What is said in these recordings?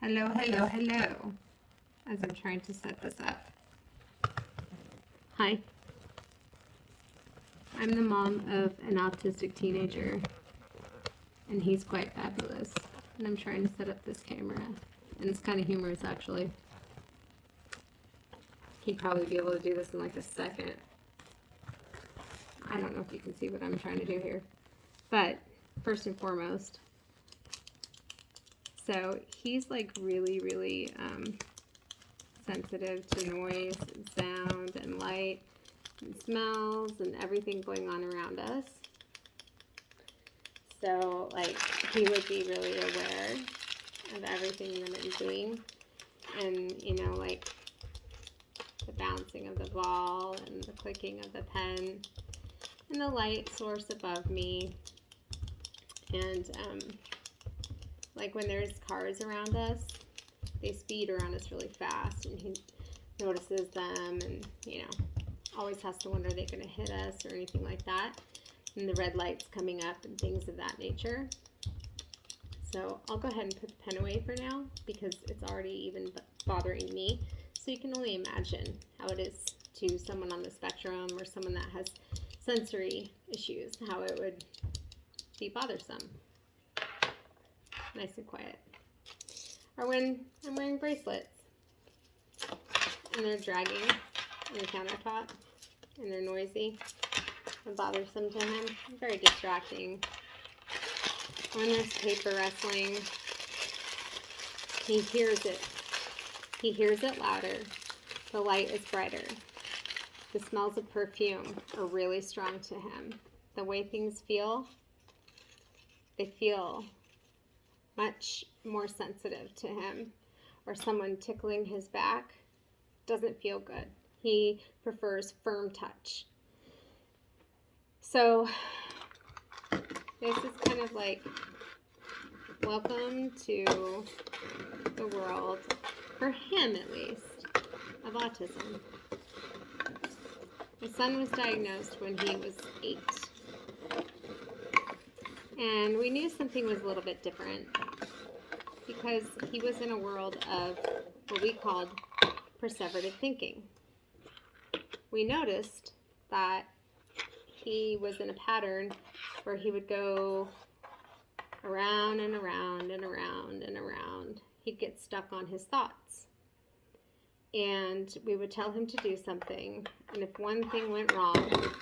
Hello, hello, hello. As I'm trying to set this up. Hi. I'm the mom of an autistic teenager, and he's quite fabulous. And I'm trying to set up this camera. And it's kind of humorous, actually. He'd probably be able to do this in like a second. I don't know if you can see what I'm trying to do here. But first and foremost, so he's like really sensitive to noise and sound and light and smells and everything going on around us. So like he would be really aware of everything that I'm doing, and you know, like the bouncing of the ball and the clicking of the pen and the light source above me, and like when there's cars around us, they speed around us really fast, and he notices them, and you know, always has to wonder, are they going to hit us or anything like that, and the red lights coming up and things of that nature. So I'll go ahead and put the pen away for now because it's already even bothering me. So you can only imagine how it is to someone on the spectrum or someone that has sensory issues, how it would be bothersome. Nice and quiet. Or when I'm wearing bracelets and they're dragging on the countertop and they're noisy and bothersome to him. Very distracting. When there's paper rustling, he hears it. He hears it louder. The light is brighter. The smells of perfume are really strong to him. The way things feel, they feel much more sensitive to him. Or someone tickling his back doesn't feel good. He prefers firm touch. So this is kind of like, welcome to the world, for him at least, of autism. My son was diagnosed when he was 8. And we knew something was a little bit different because he was in a world of what we called perseverative thinking. We noticed that he was in a pattern where he would go around and around and around and around. He'd get stuck on his thoughts. And we would tell him to do something, and if one thing went wrong,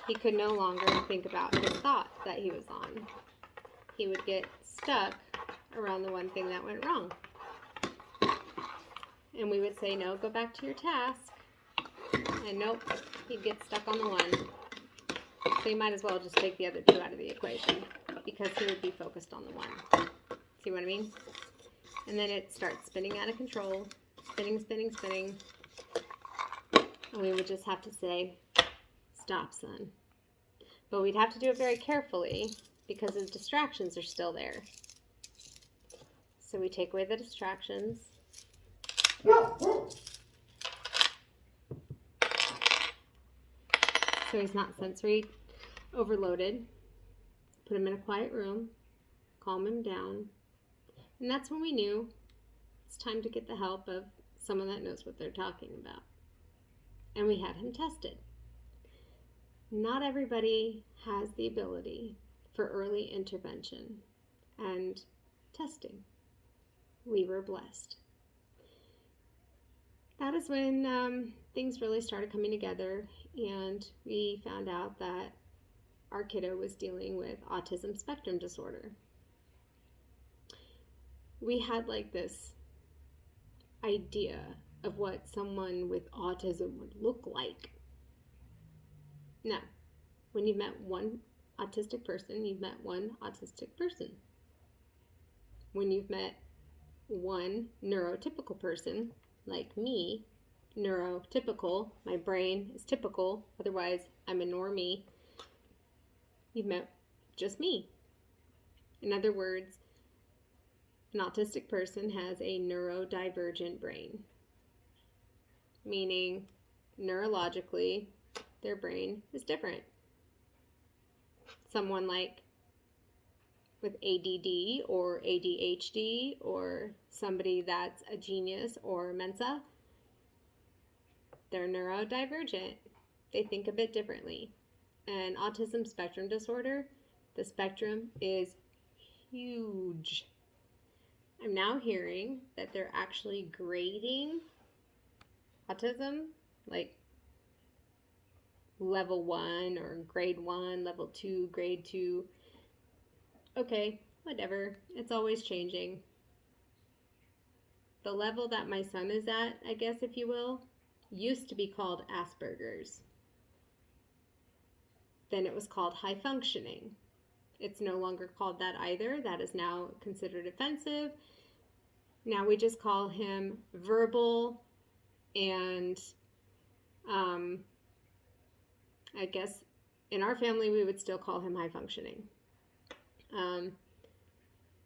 he could no longer think about his thought that he was on. He would get stuck around the one thing that went wrong. And we would say, no, go back to your task. And nope, he'd get stuck on the one. So you might as well just take the other two out of the equation because he would be focused on the one. See what I mean? And then it starts spinning out of control. Spinning. And we would just have to say, stop, son. But we'd have to do it very carefully because the distractions are still there. So we take away the distractions. So he's not sensory overloaded. Put him in a quiet room, calm him down. And that's when we knew it's time to get the help of someone that knows what they're talking about. And we had him tested. Not everybody has the ability for early intervention and testing. We were blessed. That is when things really started coming together, and we found out that our kiddo was dealing with autism spectrum disorder. We had like this idea of what someone with autism would look like. No, when you've met one autistic person, you've met one autistic person. When you've met one neurotypical person, like me, neurotypical, my brain is typical, otherwise I'm a normie, you've met just me. In other words, an autistic person has a neurodivergent brain, meaning neurologically their brain is different. Someone like with ADD or ADHD or somebody that's a genius or Mensa. They're neurodivergent. They think a bit differently. And autism spectrum disorder, the spectrum is huge. I'm now hearing that they're actually grading autism, like level 1 or grade 1, level 2, grade 2. Okay, whatever. It's always changing. The level that my son is at, I guess if you will, used to be called Asperger's. Then it was called high functioning. It's no longer called that either. That is now considered offensive. Now we just call him verbal and I guess in our family we would still call him high functioning.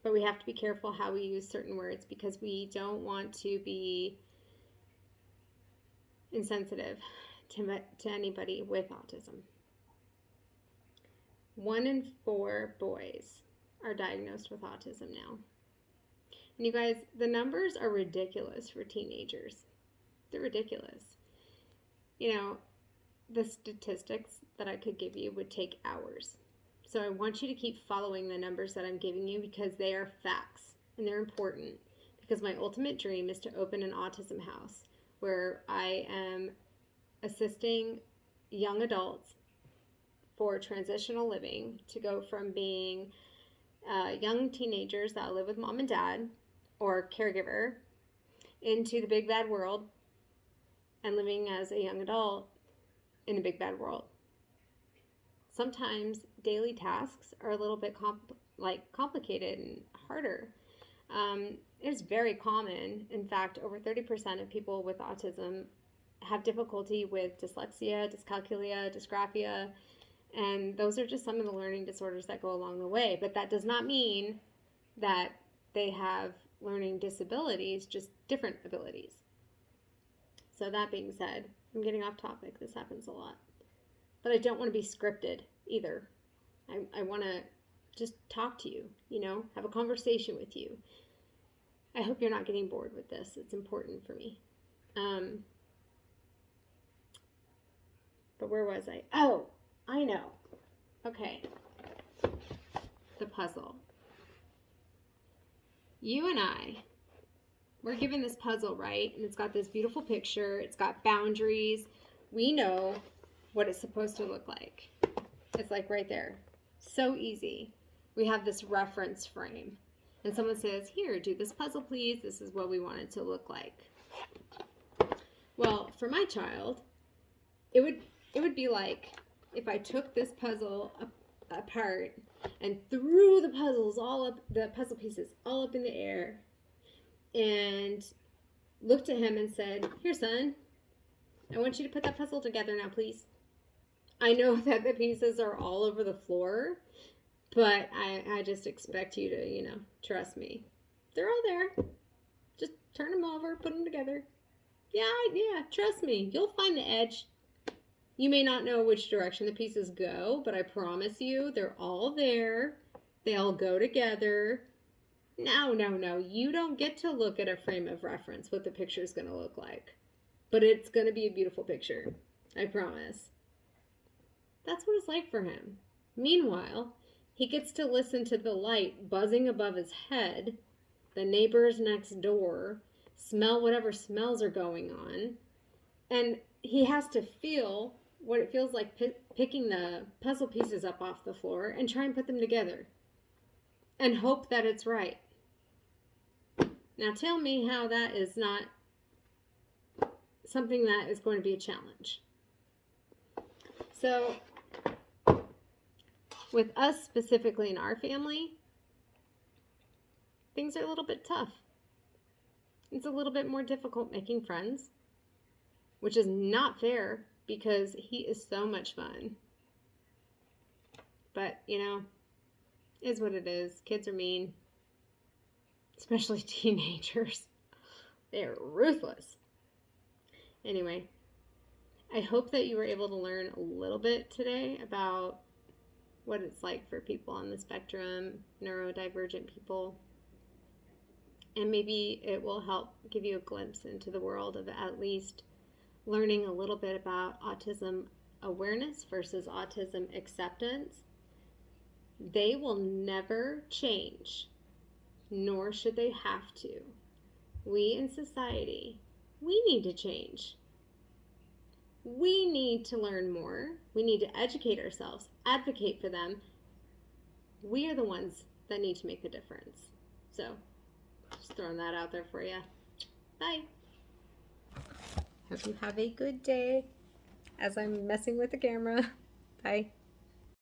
But we have to be careful how we use certain words because we don't want to be insensitive to anybody with autism. 1 in 4 boys are diagnosed with autism now. And you guys, the numbers are ridiculous for teenagers. They're ridiculous. You know, the statistics that I could give you would take hours. So I want you to keep following the numbers that I'm giving you because they are facts and they're important. Because my ultimate dream is to open an autism house where I am assisting young adults for transitional living to go from being young teenagers that live with mom and dad or caregiver into the big bad world and living as a young adult in a big bad world. Sometimes daily tasks are a little bit complicated and harder. It's very common. In fact, over 30% of people with autism have difficulty with dyslexia, dyscalculia, dysgraphia, and those are just some of the learning disorders that go along the way. But that does not mean that they have learning disabilities, just different abilities. So that being said, I'm getting off topic. This happens a lot. But I don't want to be scripted either. I want to just talk to you, have a conversation with you. I hope you're not getting bored with this. It's important for me. But where was I? Oh, I know. Okay. The puzzle. You and I, we're given this puzzle, right? And it's got this beautiful picture. It's got boundaries. We know what it's supposed to look like. It's like right there. So easy. We have this reference frame. And someone says, here, do this puzzle, please. This is what we want it to look like. Well, for my child, it would be like if I took this puzzle apart and threw the puzzle pieces all up in the air and looked at him and said, here, son, I want you to put that puzzle together now, please. I know that the pieces are all over the floor, but I just expect you to, trust me. They're all there. Just turn them over, put them together. Yeah, trust me. You'll find the edge. You may not know which direction the pieces go, but I promise you they're all there. They all go together. No. You don't get to look at a frame of reference what the picture is going to look like. But it's going to be a beautiful picture. I promise. That's what it's like for him. Meanwhile, he gets to listen to the light buzzing above his head, the neighbors next door, smell whatever smells are going on, and he has to feel what it feels like picking the puzzle pieces up off the floor and try and put them together and hope that it's right. Now tell me how that is not something that is going to be a challenge. So with us specifically in our family, things are a little bit tough. It's a little bit more difficult making friends, which is not fair because he is so much fun. But, is what it is. Kids are mean, especially teenagers. They're ruthless. Anyway, I hope that you were able to learn a little bit today about what it's like for people on the spectrum, neurodivergent people. And maybe it will help give you a glimpse into the world of at least learning a little bit about autism awareness versus autism acceptance. They will never change, nor should they have to. We in society, we need to change. We need to learn more. We need to educate ourselves, advocate for them. We are the ones that need to make the difference. So, just throwing that out there for you. Bye. Hope you have a good day as I'm messing with the camera. Bye.